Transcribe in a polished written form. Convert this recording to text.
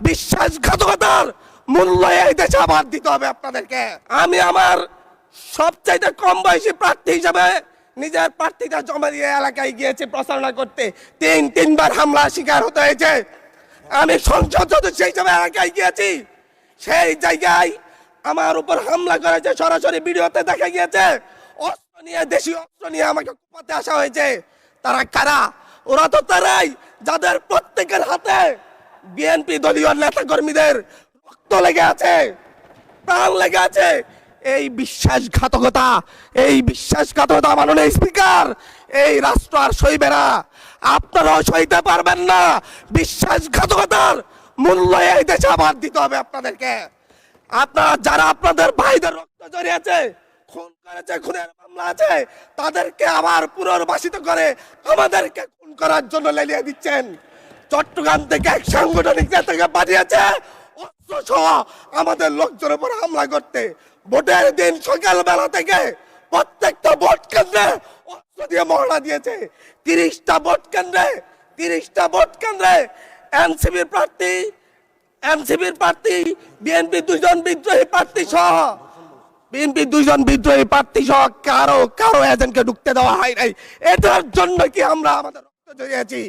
বিশ্বাসঘাতকতার মূল্য এই দেশে আবার দিতে হবে আপনাদেরকে। আমি আমার সবচাইতে কম বয়সী প্রার্থী হিসাবে নিজের প্রার্থীটা জমা দিয়ে এলাকায় গিয়েছি প্রচারণা করতে। তিনবার হামলা শিকার হতে হয়েছে। আমি সংসদ সদস্য হিসাবে এলাকায় গিয়েছি, সেই জায়গায় আমার উপর হামলা করেছে, সরাসরি ভিডিওতে দেখা গিয়েছে। অস্ত্র নিয়ে, দেশীয় অস্ত্র নিয়ে আমাকে কুপাতে আসা হয়েছে। তারা কারা? ওরা তো তারাই যাদের প্রত্যেকের হাতে বিএনপি দলীয় নেতা কর্মীদের রক্ত লেগে আছে, প্রাণ লেগে আছে। এই বিশ্বাসঘাতকতা মাননীয় স্পিকার, এই রাষ্ট্র আর সইবে না, আপনারাও সইতে পারবেন না। বিশ্বাসঘাতকতার মূল্য এই দেশে আবার দিতে হবে আপনাদেরকে। আপনারা যারা আপনাদের ভাইদের রক্ত জড়িয়েছে, খুন করেছে, খুনের মামলা আছে, তাদেরকে আবার পুনর্বাসিত করে আমাদেরকে খুন করার জন্য লেলিয়ে দিচ্ছেন। চট্টগ্রাম থেকে এক সাংগঠনিক নেতাকে পাঠিয়েছে অস্ত্র সহ আমাদের লোকজনের উপর হামলা করতে। ভোটের দিন সকালবেলা থেকে প্রত্যেকটা ভোট কেন্দ্রে অস্ত্র দিয়ে মহড়া দিয়েছে। 30টা ভোট কেন্দ্রে এনসিপির প্রার্থী, বিএনপি দুজন বিদ্রোহী প্রার্থী সহ কারো এজেন্টকে ঢুকতে দেওয়া হয় নাই। এটার জন্য কি আমরা আমাদের রক্ত জড়িয়েছি?